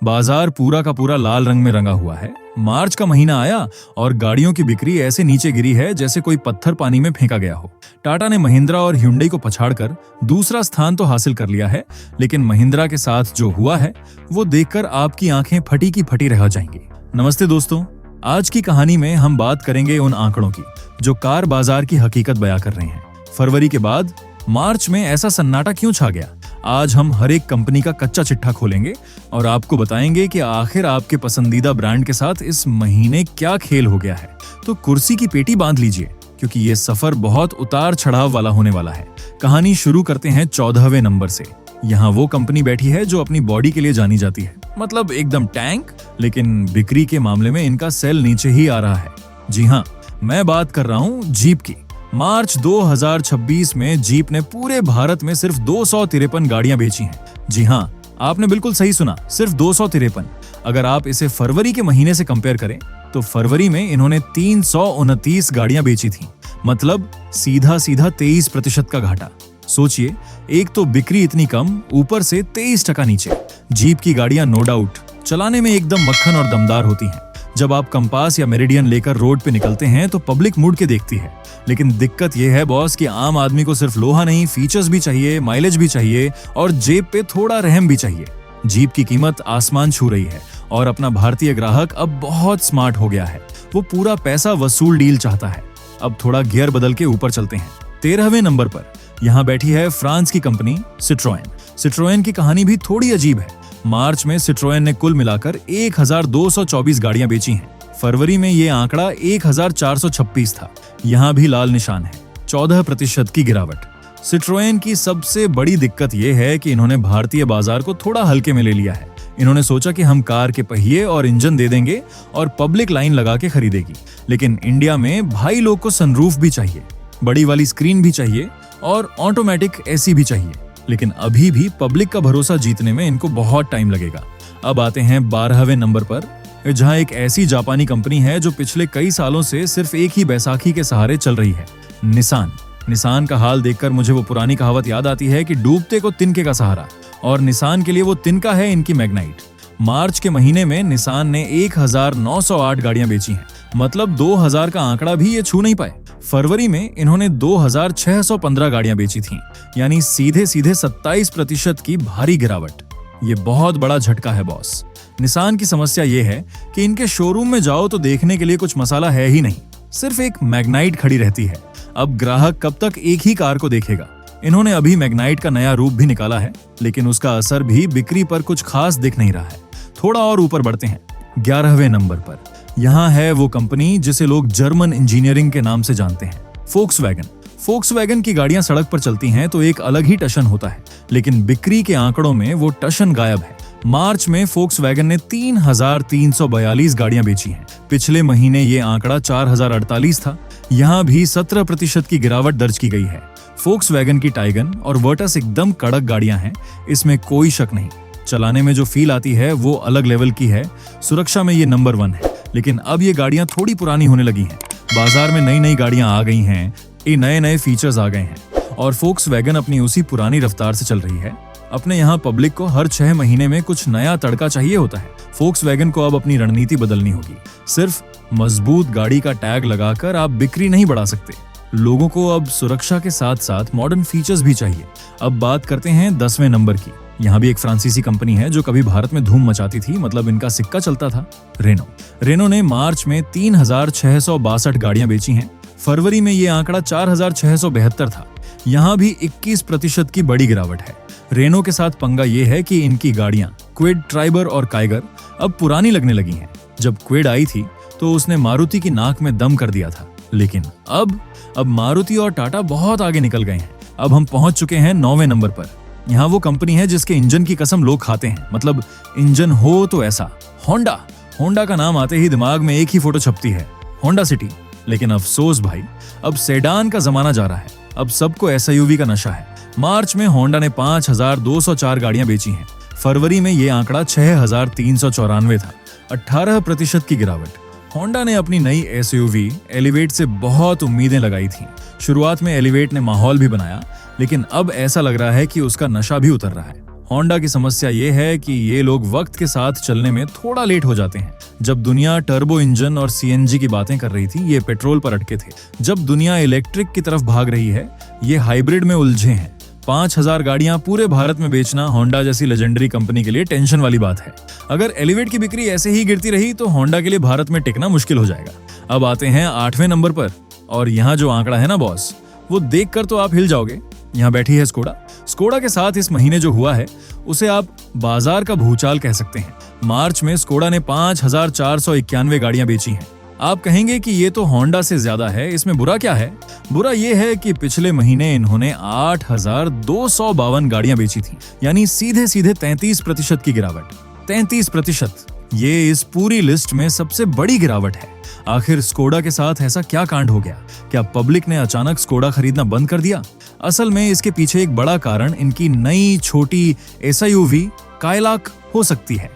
बाजार पूरा का पूरा लाल रंग में रंगा हुआ है। मार्च का महीना आया और गाड़ियों की बिक्री ऐसे नीचे गिरी है जैसे कोई पत्थर पानी में फेंका गया हो। टाटा ने महिंद्रा और hyundai को पछाड़कर दूसरा स्थान तो हासिल कर लिया है, लेकिन महिंद्रा के साथ जो हुआ है वो देखकर आपकी आंखें फटी की फटी रह जाएंगी। नमस्ते दोस्तों, आज की कहानी में हम बात करेंगे उन आंकड़ों की जो कार बाजार की हकीकत बयां कर रहे हैं। फरवरी के बाद मार्च में ऐसा सन्नाटा क्यों छा गया? आज हम हर एक कंपनी का कच्चा चिट्ठा खोलेंगे और आपको बताएंगे कि आखिर आपके पसंदीदा ब्रांड के साथ इस महीने क्या खेल हो गया है। तो कुर्सी की पेटी बांध लीजिए, क्योंकि ये सफर बहुत उतार चढ़ाव वाला होने वाला है। कहानी शुरू करते हैं 14वें नंबर से। यहाँ वो कंपनी बैठी है जो अपनी बॉडी के लिए जानी जाती है, मतलब एकदम टैंक, लेकिन बिक्री के मामले में इनका सेल नीचे ही आ रहा है। जी हाँ, मैं बात कर रहा हूँ जीप की। मार्च 2026 में जीप ने पूरे भारत में सिर्फ 253 गाड़ियां बेची हैं। जी हाँ, आपने बिल्कुल सही सुना, सिर्फ 253। अगर आप इसे फरवरी के महीने से कंपेयर करें तो फरवरी में इन्होंने 329 गाड़ियां बेची थी, मतलब सीधा 23% का घाटा। सोचिए, एक तो बिक्री इतनी कम, ऊपर से 23% नीचे। जीप की गाड़ियां नो डाउट चलाने में एकदम मक्खन और दमदार होती हैं। जब आप कंपास या मेरिडियन लेकर रोड पे निकलते हैं तो पब्लिक मुड़ के देखती है। लेकिन दिक्कत यह है बॉस कि आम आदमी को सिर्फ लोहा नहीं, फीचर्स भी चाहिए, माइलेज भी चाहिए और जेब पे थोड़ा रहम भी चाहिए। जीप की कीमत आसमान छू रही है और अपना भारतीय ग्राहक अब बहुत स्मार्ट हो गया है। वो पूरा पैसा वसूल डील चाहता है। अब थोड़ा गियर बदल के ऊपर चलते हैं। 13वें नंबर पर यहाँ बैठी है फ्रांस की कंपनी सिट्रोएन। सिट्रोएन की कहानी भी थोड़ी अजीब है। मार्च में सिट्रोएन ने कुल मिलाकर 1224 गाड़ियां बेची हैं। फरवरी में ये आंकड़ा 1436 था। यहाँ भी लाल निशान है, 14% की गिरावट। सिट्रोएन की सबसे बड़ी दिक्कत यह है कि इन्होंने भारतीय बाजार को थोड़ा हल्के में ले लिया है। इन्होंने सोचा कि हम कार के पहिए और इंजन दे देंगे और पब्लिक लाइन लगा के खरीदेगी। लेकिन इंडिया में भाई लोग को सनरूफ भी चाहिए, बड़ी वाली स्क्रीन भी चाहिए और ऑटोमेटिक एसी भी चाहिए। लेकिन अभी भी पब्लिक का भरोसा जीतने में इनको बहुत टाइम लगेगा। अब आते हैं 12वें नंबर पर, जहां एक ऐसी जापानी कंपनी है जो पिछले कई सालों से सिर्फ एक ही बैसाखी के सहारे चल रही है, निसान। निसान का हाल देखकर मुझे वो पुरानी कहावत याद आती है कि डूबते को तिनके का सहारा, और निसान के लिए वो तिनका है इनकी मैग्नाइट। मार्च के महीने में निसान ने 1908 गाड़ियां बेची हैं, मतलब 2000 का आंकड़ा भी ये छू नहीं पाए। फरवरी में इन्होंने 2615 गाड़ियां बेची थीं, यानी सीधे 27% की भारी गिरावट। ये बहुत बड़ा झटका है बॉस। निसान की समस्या ये है कि इनके शोरूम में जाओ तो देखने के लिए कुछ मसाला है ही नहीं, सिर्फ एक मैग्नाइट खड़ी रहती है। अब ग्राहक कब तक एक ही कार को देखेगा? इन्होंने अभी मैग्नाइट का नया रूप भी निकाला है, लेकिन उसका असर भी बिक्री पर कुछ खास दिख नहीं रहा है। थोड़ा और ऊपर बढ़ते हैं, 11वें नंबर पर। यहाँ है वो कंपनी जिसे लोग जर्मन इंजीनियरिंग के नाम से जानते हैं, फोक्सवैगन। फोक्सवैगन की गाड़ियां सड़क पर चलती हैं तो एक अलग ही टशन होता है, लेकिन बिक्री के आंकड़ों में वो टशन गायब है। मार्च में फोक्सवैगन ने 3342 गाड़ियां बेची हैं। पिछले महीने ये आंकड़ा 4048 था। यहाँ भी 17% की गिरावट दर्ज की गई है। फोक्सवैगन की टाइगन और वर्टस एकदम कड़क गाड़ियां हैं, इसमें कोई शक नहीं। चलाने में जो फील आती है वो अलग लेवल की है। सुरक्षा में ये नंबर 1 है। लेकिन अब ये गाड़ियां थोड़ी पुरानी होने लगी हैं। बाजार में नई नई गाड़ियां आ गई हैं, ये नए नए फीचर्स आ गए हैं और फोक्सवैगन अपनी उसी पुरानी रफ्तार से चल रही है। अपने यहाँ पब्लिक को हर 6 महीने में कुछ नया तड़का चाहिए होता है। फोक्सवैगन को अब अपनी रणनीति बदलनी होगी। सिर्फ मजबूत गाड़ी का टैग लगाकर आप बिक्री नहीं बढ़ा सकते। लोगों को अब सुरक्षा के साथ साथ मॉडर्न फीचर्स भी चाहिए। अब बात करते हैं 10वें नंबर की। यहाँ भी एक फ्रांसीसी कंपनी है जो कभी भारत में धूम मचाती थी, मतलब इनका सिक्का चलता था, रेनो। रेनो ने मार्च में 3662 गाड़ियां बेची हैं। फरवरी में ये आंकड़ा 4672 था। यहाँ भी 21% की बड़ी गिरावट है। रेनो के साथ पंगा ये है कि इनकी गाड़ियां क्विड, ट्राइबर और काइगर अब पुरानी लगने लगी हैं। जब क्विड आई थी तो उसने मारुति की नाक में दम कर दिया था, लेकिन अब मारुति और टाटा बहुत आगे निकल गए हैं। अब हम पहुंच चुके हैं 9वें नंबर पर। यहाँ वो कंपनी है जिसके इंजन की कसम लोग खाते हैं, मतलब इंजन हो तो ऐसा। होंडा। होंडा का नाम आते ही दिमाग में एक ही फोटो छपती है, होंडा सिटी। लेकिन अफसोस भाई, अब सेडान का जमाना जा रहा है। अब सबको एसयूवी का नशा है। मार्च में होंडा ने 5204 गाड़ियां बेची हैं। फरवरी में ये आंकड़ा 6394 था, 18% की गिरावट। होंडा ने अपनी नई एसयूवी एलिवेट से बहुत उम्मीदें लगाई थीं। शुरुआत में एलिवेट ने माहौल भी बनाया, लेकिन अब ऐसा लग रहा है कि उसका नशा भी उतर रहा है। होंडा की समस्या ये है कि ये लोग वक्त के साथ चलने में थोड़ा लेट हो जाते हैं। जब दुनिया टर्बो इंजन और सीएनजी की बातें कर रही थी, ये पेट्रोल पर अटके थे। जब दुनिया इलेक्ट्रिक की तरफ भाग रही है, ये हाइब्रिड में उलझे हैं। 5000 गाड़ियां पूरे भारत में बेचना होंडा जैसी लेजेंडरी कंपनी के लिए टेंशन वाली बात है। अगर एलिवेट की बिक्री ऐसे ही गिरती रही तो होंडा के लिए भारत में टिकना मुश्किल हो जाएगा। अब आते हैं 8वें नंबर पर, और यहाँ जो आंकड़ा है ना बॉस, वो देखकर तो आप हिल जाओगे। यहाँ बैठी है स्कोडा। स्कोडा के साथ इस महीने जो हुआ है उसे आप बाजार का भूचाल कह सकते हैं। मार्च में स्कोडा ने 5491 गाड़ियां बेची हैं। आप कहेंगे कि ये तो होंडा से ज्यादा है, इसमें बुरा क्या है? बुरा ये है कि पिछले महीने इन्होंने 8252 गाड़ियां बेची थी, यानी सीधे सीधे 33% की गिरावट। 33%, ये इस पूरी लिस्ट में सबसे बड़ी गिरावट है। आखिर स्कोडा के साथ ऐसा क्या कांड हो गया? क्या पब्लिक ने अचानक स्कोडा खरीदना बंद कर दिया? असल में इसके पीछे एक बड़ा कारण इनकी नई छोटी एसयूवी काइलाक हो सकती है।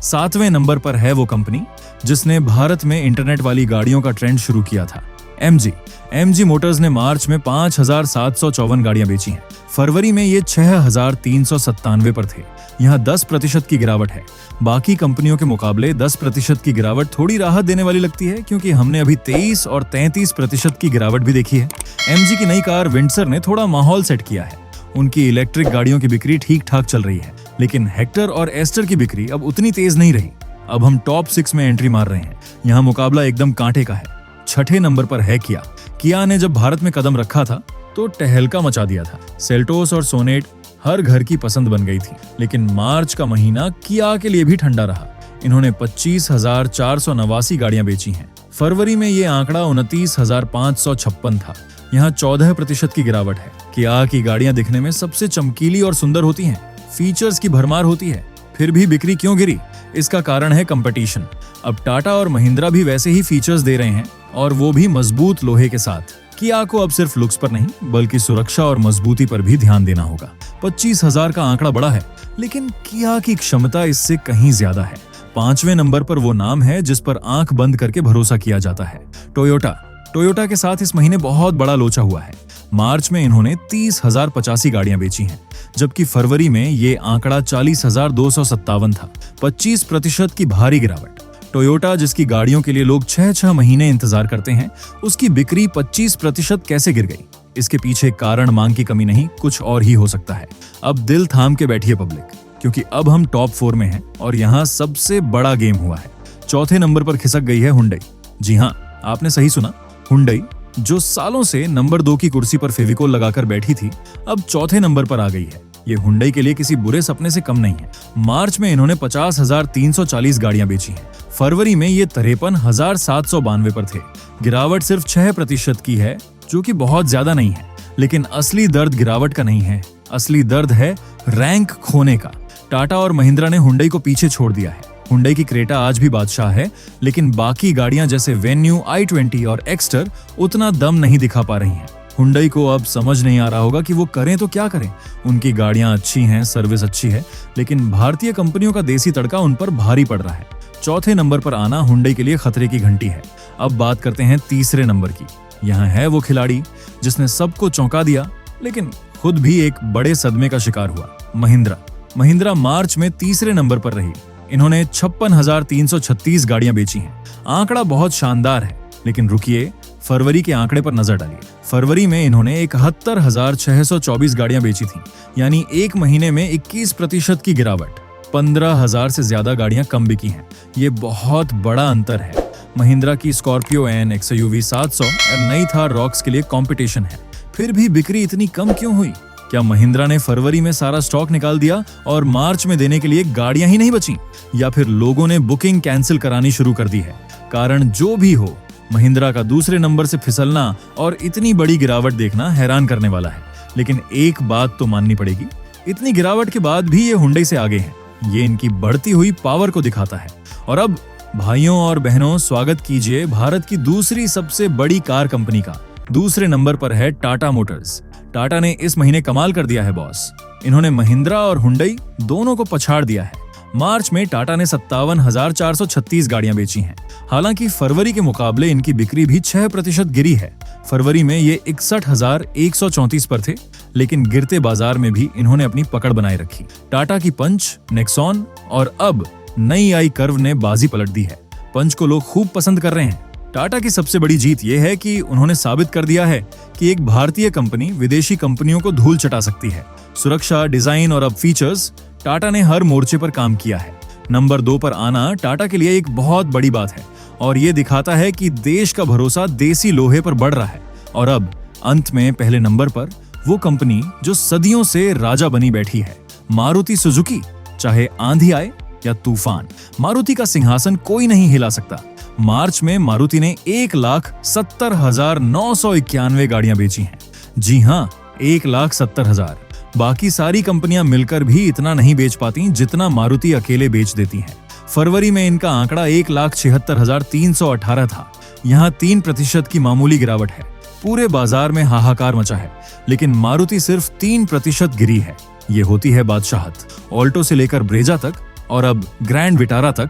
7वें नंबर पर है वो कंपनी जिसने भारत में इंटरनेट वाली गाड़ियों का ट्रेंड शुरू किया था, एमजी। एमजी मोटर्स ने मार्च में 5754 गाड़ियां बेची हैं। फरवरी में ये 6397 पर थे। यहाँ 10% की गिरावट है। बाकी कंपनियों के मुकाबले 10% की गिरावट थोड़ी राहत देने वाली लगती है, क्योंकि हमने अभी 23 और 33% की गिरावट भी देखी है। एमजी की नई कार विंडसर ने थोड़ा माहौल सेट किया है। उनकी इलेक्ट्रिक गाड़ियों की बिक्री ठीक ठाक चल रही है, लेकिन हेक्टर और एस्टर की बिक्री अब उतनी तेज नहीं रही। अब हम टॉप 6 में एंट्री मार रहे हैं। यहाँ मुकाबला एकदम कांटे का है। 6ठे नंबर पर है किया। किया ने जब भारत में कदम रखा था तो टहलका मचा दिया था। सेल्टोस और सोनेट हर घर की पसंद बन गई थी, लेकिन मार्च का महीना किया के लिए भी ठंडा रहा। इन्होंने 25,489 गाड़ियां बेची हैं। फरवरी में ये आंकड़ा 29,556 था। यहाँ 14% की गिरावट है। किया की गाड़ियां दिखने में सबसे चमकीली और सुंदर होती हैं, फीचर्स की भरमार होती है, फिर भी बिक्री क्यों गिरी? इसका कारण है कंपटीशन। अब टाटा और महिंद्रा भी वैसे ही फीचर्स दे रहे हैं, और वो भी मजबूत लोहे के साथ। किया को अब सिर्फ लुक्स पर नहीं बल्कि सुरक्षा और मजबूती पर भी ध्यान देना होगा। 25,000 का आंकड़ा बड़ा है, लेकिन किया की क्षमता इससे कहीं ज्यादा है। 5वें नंबर पर वो नाम है जिस पर आंख बंद करके भरोसा किया जाता है, टोयोटा। टोयोटा के साथ इस महीने बहुत बड़ा लोचा हुआ है। मार्च में इन्होंने 30,085 गाड़ियां बेची हैं, जबकि फरवरी में ये आंकड़ा 40,257 था। 25% की भारी गिरावट। टोयोटा, जिसकी गाड़ियों के लिए लोग 6 महीने इंतजार करते हैं, उसकी बिक्री 25% कैसे गिर गई? इसके पीछे कारण मांग की कमी नहीं, कुछ और ही हो सकता है। अब दिल थाम के बैठिए पब्लिक, क्योंकि अब हम टॉप 4 में हैं और यहाँ सबसे बड़ा गेम हुआ है। 4थे नंबर पर खिसक गई है हुंडई। जी हाँ, आपने सही सुना, हुंडई, जो सालों से नंबर 2 की कुर्सी पर फेविकोल लगाकर बैठी थी, अब 4थे नंबर पर आ गई है। ये हुंडई के लिए किसी बुरे सपने से कम नहीं है। मार्च में इन्होंने 50,340 गाड़ियां बेची हैं। फरवरी में ये 53,792 पर थे। गिरावट सिर्फ 6% की है, जो कि बहुत ज्यादा नहीं है। लेकिन असली दर्द गिरावट का नहीं है, असली दर्द है रैंक खोने का। टाटा और महिंद्रा ने हुंडई को पीछे छोड़ दिया है। हुंडई की क्रेटा आज भी बादशाह है, लेकिन बाकी गाड़ियां जैसे वेन्यू, i20 और एक्स्टर उतना दम नहीं दिखा पा रही हैं। हुंडई को अब समझ नहीं आ रहा होगा कि वो करें तो क्या करें। उनकी गाड़ियां अच्छी हैं, सर्विस अच्छी है, लेकिन भारतीय कंपनियों का देसी तड़का उन पर भारी पड़ रहा है। 4थे नंबर पर आना हुंडई के लिए खतरे की घंटी है। अब बात करते हैं 3रे नंबर की। यहाँ है वो खिलाड़ी जिसने सबको चौंका दिया, लेकिन खुद भी एक बड़े सदमे का शिकार हुआ, महिंद्रा। महिंद्रा मार्च में 3रे नंबर पर रही। इन्होंने 56,336 गाड़ियां बेची हैं। आंकड़ा बहुत शानदार है, लेकिन रुकिए, फरवरी के आंकड़े पर नजर डालिए। फरवरी में इन्होंने 71,624 गाड़ियां बेची थी, यानी एक महीने में 21% की गिरावट। 15,000 से ज्यादा गाड़ियां कम बिकी हैं। ये बहुत बड़ा अंतर है। महिंद्रा की स्कॉर्पियो एन, एक्सयूवी 700 और नई थार रॉक्स के लिए कंपटीशन है, फिर भी बिक्री इतनी कम क्यों हुई? क्या महिंद्रा ने फरवरी में सारा स्टॉक निकाल दिया और मार्च में देने के लिए गाड़ियां ही नहीं बची? या फिर लोगों ने बुकिंग कैंसिल करानी शुरू कर दी है? कारण जो भी हो, महिंद्रा का 2रे नंबर से फिसलना और इतनी बड़ी गिरावट देखना हैरान करने वाला है। लेकिन एक बात तो माननी पड़ेगी, इतनी गिरावट के बाद भी ये हुंडई से आगे हैं। ये इनकी बढ़ती हुई पावर को दिखाता है। और अब भाइयों और बहनों, स्वागत कीजिए भारत की दूसरी सबसे बड़ी कार कंपनी का। 2रे नंबर पर है टाटा मोटर्स। टाटा ने इस महीने कमाल कर दिया है बॉस। इन्होंने महिंद्रा और हुंडई दोनों को पछाड़ दिया है। मार्च में टाटा ने 57,436 गाड़ियां बेची हैं। हालांकि फरवरी के मुकाबले इनकी बिक्री भी 6% गिरी है। फरवरी में ये 61,134 पर थे, लेकिन गिरते बाजार में भी इन्होंने अपनी पकड़ बनाए रखी। टाटा की पंच, नेक्सॉन और अब नई आई कर्व ने बाजी पलट दी है। पंच को लोग खूब पसंद कर रहे हैं। टाटा की सबसे बड़ी जीत यह है कि उन्होंने साबित कर दिया है कि एक भारतीय कंपनी विदेशी कंपनियों को धूल चटा सकती है। सुरक्षा, डिजाइन और अब फीचर्स, टाटा ने हर मोर्चे पर काम किया है। नंबर 2 पर आना टाटा के लिए एक बहुत बड़ी बात है और ये दिखाता है कि देश का भरोसा देसी लोहे पर बढ़ रहा है। और अब अंत में पहले नंबर पर वो कंपनी जो सदियों से राजा बनी बैठी है, मारुति सुजुकी। चाहे आंधी आए या तूफान, मारुति का सिंहासन कोई नहीं हिला सकता। मार्च में मारुति ने 1,70,991 गाड़ियां बेची हैं। जी हाँ, 1,70,000। बाकी सारी कंपनियां मिलकर भी इतना नहीं बेच पाती जितना मारुति अकेले बेच देती है। फरवरी में इनका आंकड़ा 1,76,318 था। यहाँ 3% की मामूली गिरावट है। पूरे बाजार में हाहाकार मचा है, लेकिन मारुति सिर्फ 3% गिरी है। ये होती है बादशाहत। ऑल्टो से लेकर ब्रेजा तक और अब ग्रैंड विटारा तक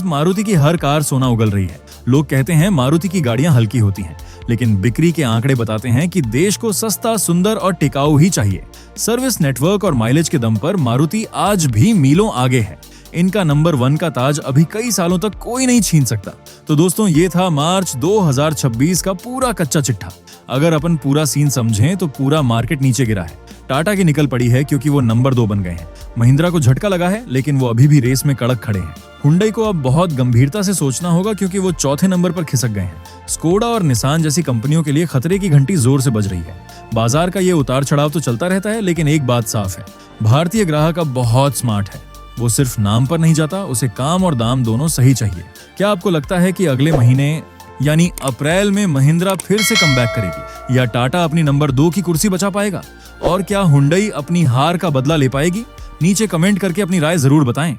मारुति की हर कार सोना उगल रही है। लोग कहते हैं मारुति की गाड़ियां हल्की होती हैं, लेकिन बिक्री के आंकड़े बताते हैं कि देश को सस्ता, सुंदर और टिकाऊ ही चाहिए। सर्विस नेटवर्क और माइलेज के दम पर मारुति आज भी मीलों आगे है। इनका नंबर 1 का ताज अभी कई सालों तक कोई नहीं छीन सकता। तो दोस्तों, ये था मार्च 2026 का पूरा कच्चा चिट्ठा। अगर अपन पूरा सीन समझें तो पूरा मार्केट नीचे गिरा है। टाटा की निकल पड़ी है क्योंकि वो नंबर 2 बन गए हैं। महिंद्रा को झटका लगा है, लेकिन वो अभी भी रेस में कड़क खड़े हैं। हुंडई को अब बहुत गंभीरता से सोचना होगा क्योंकि वो चौथे नंबर पर खिसक गए हैं। स्कोडा और निसान जैसी कंपनियों के लिए खतरे की घंटी जोर से बज रही है। बाजार का ये उतार चढ़ाव तो चलता रहता है, लेकिन एक बात साफ है, भारतीय ग्राहक अब बहुत स्मार्ट है। वो सिर्फ नाम पर नहीं जाता, उसे काम और दाम दोनों सही चाहिए। क्या आपको लगता है कि अगले महीने यानी अप्रैल में महिंद्रा फिर से कमबैक करेगी या टाटा अपनी नंबर 2 की कुर्सी बचा पाएगा? और क्या हुंडई अपनी हार का बदला ले पाएगी? नीचे कमेंट करके अपनी राय जरूर बताएं।